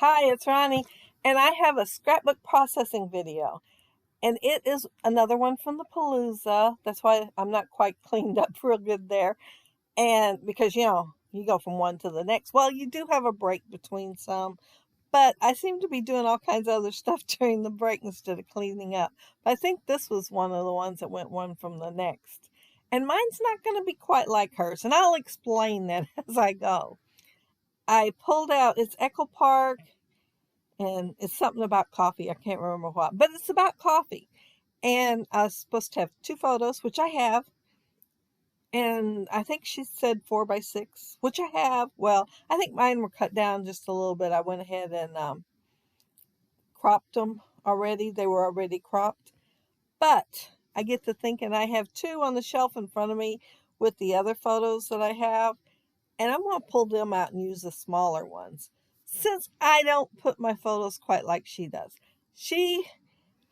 Hi, it's Ronnie, and I have a scrapbook processing video, and it is another one from the Palooza. That's why I'm not quite cleaned up real good there, and because you go from one to the next. Well, you do have a break between some, but I seem to be doing all kinds of other stuff during the break instead of cleaning up. But I think this was one of the ones that went one from the next, and mine's not going to be quite like hers, and I'll explain that as I go. I pulled out, it's Echo Park, and it's something about coffee. I can't remember what, but it's about coffee. And I was supposed to have two photos, which I have. And I think she said 4x6, which I have. Well, I think mine were cut down just a little bit. I went ahead and cropped them already. They were already cropped. But I get to thinking I have two on the shelf in front of me with the other photos that I have. And I'm going to pull them out and use the smaller ones, since I don't put my photos quite like she does. She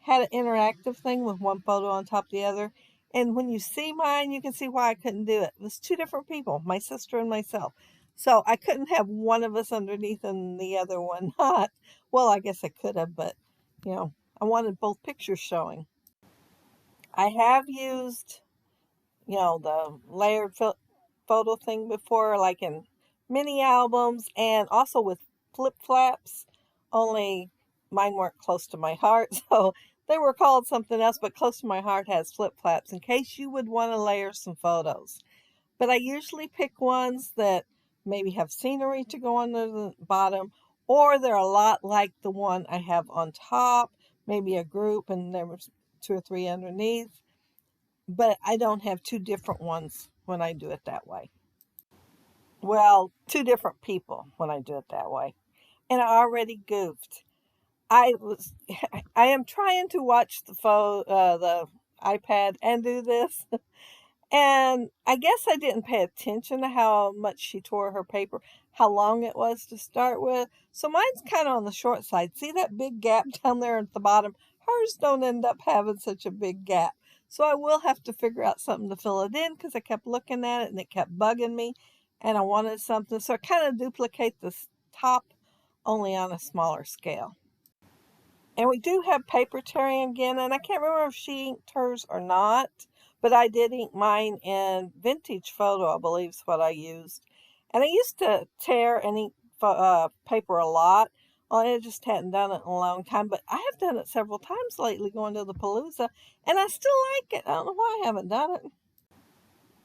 had an interactive thing with one photo on top of the other, and when you see mine, you can see why I couldn't do it. It was two different people, my sister and myself. So I couldn't have one of us underneath and the other one not. Well, I guess I could have, but I wanted both pictures showing. I have used, the layered photo thing before, like in mini albums and also with flip flaps, only mine weren't close to my heart, so they were called something else, but Close to My Heart has flip flaps in case you would want to layer some photos. But I usually pick ones that maybe have scenery to go on the bottom, or they're a lot like the one I have on top, maybe a group and there was two or three underneath. But I don't have two different ones when I do it that way. Well, two different people when I do it that way. And I already goofed. I was, I am trying to watch the iPad and do this. And I guess I didn't pay attention to how much she tore her paper, how long it was to start with. So mine's kind of on the short side. See that big gap down there at the bottom? Hers don't end up having such a big gap. So I will have to figure out something to fill it in because I kept looking at it and it kept bugging me. And I wanted something. So I kind of duplicate this top only on a smaller scale. And we do have paper tearing again, and I can't remember if she inked hers or not, but I did ink mine in Vintage Photo, I believe is what I used. And I used to tear and ink paper a lot. Well, I just hadn't done it in a long time, but I have done it several times lately going to the Palooza, and I still like it. I don't know why I haven't done it.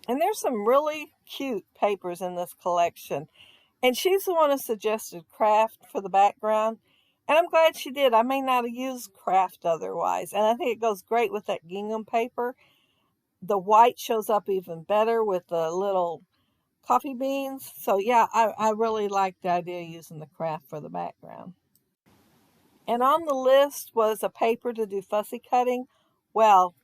And there's some really cute papers in this collection. And she's the one who suggested craft for the background. And I'm glad she did. I may not have used craft otherwise. And I think it goes great with that gingham paper. The white shows up even better with the little coffee beans. So yeah, I really like the idea of using the craft for the background. And on the list was a paper to do fussy cutting. Well,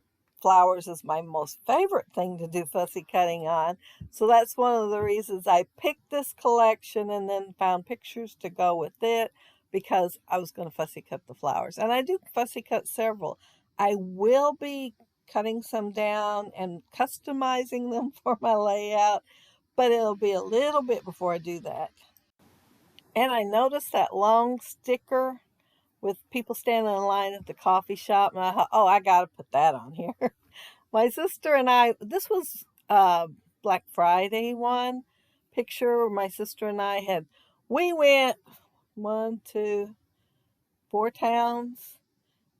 flowers is my most favorite thing to do fussy cutting on. So that's one of the reasons I picked this collection and then found pictures to go with it, because I was going to fussy cut the flowers. And I do fussy cut several. I will be cutting some down and customizing them for my layout, but it'll be a little bit before I do that. And I noticed that long sticker with people standing in line at the coffee shop, and I thought, oh, I got to put that on here. My sister and I, this was Black Friday one picture where my sister and I we went 1, 2, 4 towns,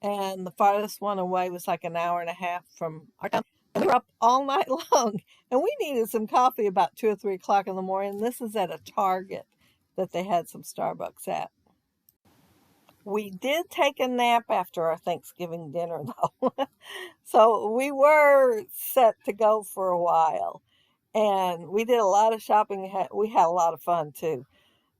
and the farthest one away was like an hour and a half from our town. And we were up all night long, and we needed some coffee about 2 or 3 o'clock in the morning. This is at a Target that they had some Starbucks at. We did take a nap after our Thanksgiving dinner, though. So we were set to go for a while. And we did a lot of shopping. We had a lot of fun, too.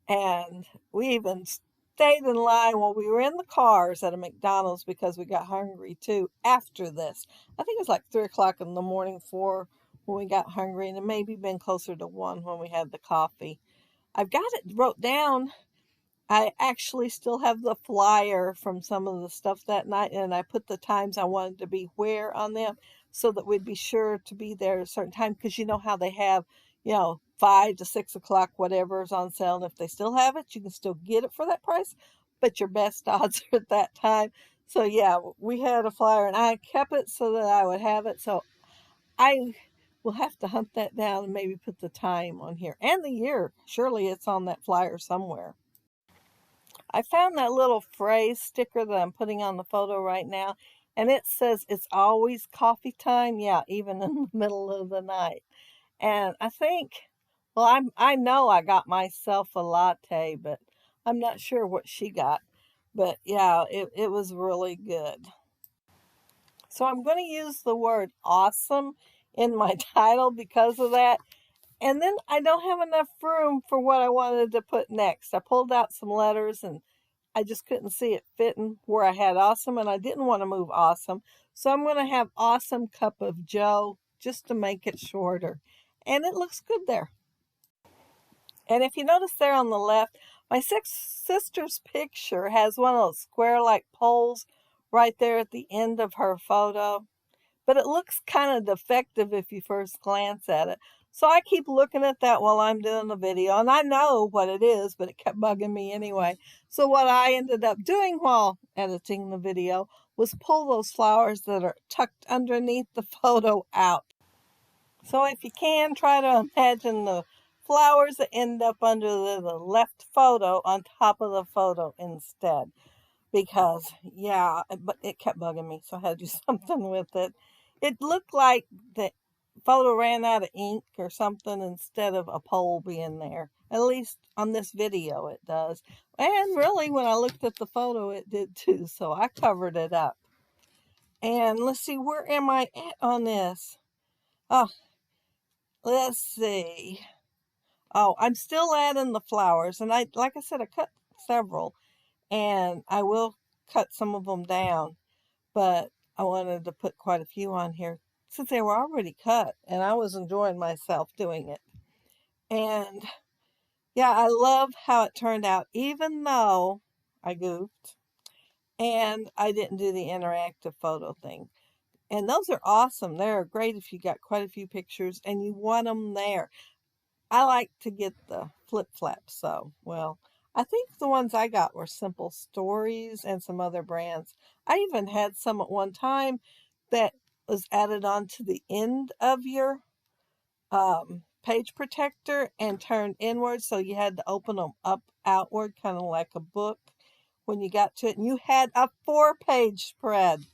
And we even stayed in line while we were in the cars at a McDonald's because we got hungry, too, after this. I think it was like 3 o'clock in the morning, 4 when we got hungry, and it maybe been closer to 1 when we had the coffee. I've got it wrote down. I actually still have the flyer from some of the stuff that night, and I put the times I wanted to be where on them so that we'd be sure to be there at a certain time, because you know how they have, 5 to 6 o'clock, whatever is on sale. And if they still have it, you can still get it for that price, but your best odds are at that time. So yeah, we had a flyer and I kept it so that I would have it. So I will have to hunt that down and maybe put the time on here and the year. Surely it's on that flyer somewhere. I found that little phrase sticker that I'm putting on the photo right now, and it says it's always coffee time. Yeah, even in the middle of the night. And I think, well, I know I got myself a latte, but I'm not sure what she got. But yeah, it was really good. So I'm going to use the word awesome in my title because of that. And then I don't have enough room for what I wanted to put next. I pulled out some letters and I just couldn't see it fitting where I had awesome, and I didn't want to move awesome. So I'm going to have awesome cup of joe just to make it shorter. And it looks good there. And if you notice there on the left, my sister's picture has one of those square-like poles right there at the end of her photo. But it looks kind of defective if you first glance at it. So I keep looking at that while I'm doing the video, and I know what it is, but it kept bugging me anyway. So what I ended up doing while editing the video was pull those flowers that are tucked underneath the photo out. So if you can, try to imagine the flowers that end up under the left photo on top of the photo instead. Because, yeah, but it kept bugging me, so I had to do something with it. It looked like the photo ran out of ink or something instead of a pole being there. At least on this video it does. And really, when I looked at the photo, it did too, so I covered it up. And let's see, where am I at on this? Oh, let's see. Oh, I'm still adding the flowers, and like I said, I cut several, and I will cut some of them down, but I wanted to put quite a few on here since they were already cut, and I was enjoying myself doing it. And yeah, I love how it turned out, even though I goofed and I didn't do the interactive photo thing. And those are awesome. They're great if you got quite a few pictures and you want them there. I like to get the flip flaps, so, well, I think the ones I got were Simple Stories and some other brands. I even had some at one time that was added on to the end of your page protector and turned inward, so you had to open them up outward, kind of like a book when you got to it. And you had a 4-page spread.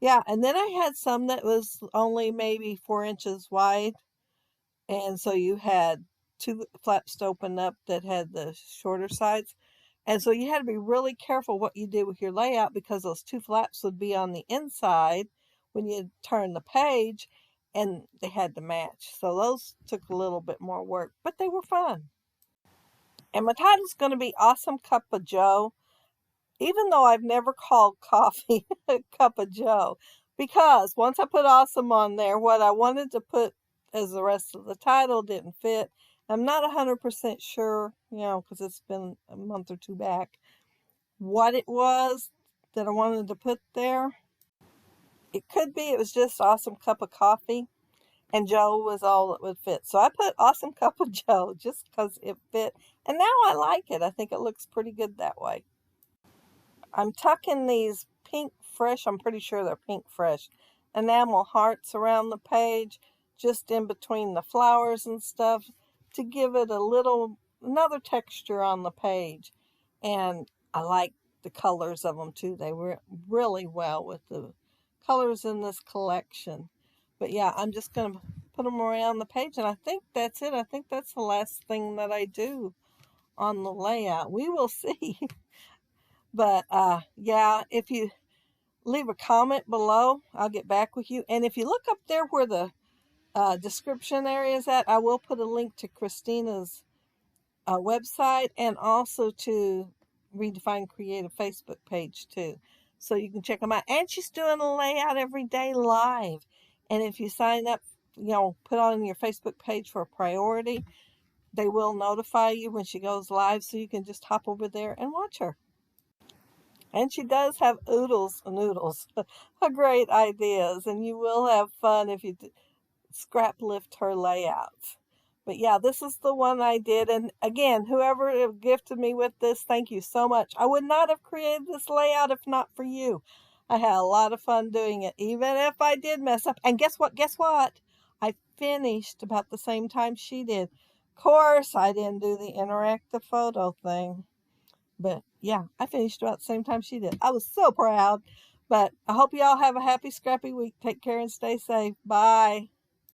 Yeah, and then I had some that was only maybe 4 inches wide. And so you had 2 flaps to open up that had the shorter sides. And so you had to be really careful what you did with your layout because those 2 flaps would be on the inside when you turn the page and they had to match. So those took a little bit more work, but they were fun. And my title's going to be Awesome Cup of Joe, even though I've never called coffee a cup of joe, because once I put awesome on there, what I wanted to put as the rest of the title didn't fit. I'm not 100% sure, because it's been a month or 2 back, what it was that I wanted to put there. It could be it was just awesome cup of coffee, and Joe was all that would fit. So I put awesome cup of Joe just because it fit, and now I like it. I think it looks pretty good that way. I'm tucking these pink fresh, I'm pretty sure they're pink fresh, enamel hearts around the page, just in between the flowers and stuff, to give it another texture on the page. And I like the colors of them too. They were really well with the colors in this collection. But yeah, I'm just going to put them around the page, and I think that's it. I think that's the last thing that I do on the layout. We will see. But yeah, if you leave a comment below, I'll get back with you. And if you look up there where the description area is at, I will put a link to Khristina's website and also to Redefined Kreative Facebook page too. So you can check them out. And she's doing a layout every day live. And if you sign up, put on your Facebook page for a priority, they will notify you when she goes live, so you can just hop over there and watch her. And she does have oodles and noodles of great ideas, and you will have fun if you scrap lift her layouts. But yeah, this is the one I did. And again, whoever gifted me with this, thank you so much. I would not have created this layout if not for you. I had a lot of fun doing it, even if I did mess up. And guess what? Guess what? I finished about the same time she did. Of course, I didn't do the interactive photo thing. But yeah, I finished about the same time she did. I was so proud. But I hope you all have a happy, scrappy week. Take care and stay safe. Bye.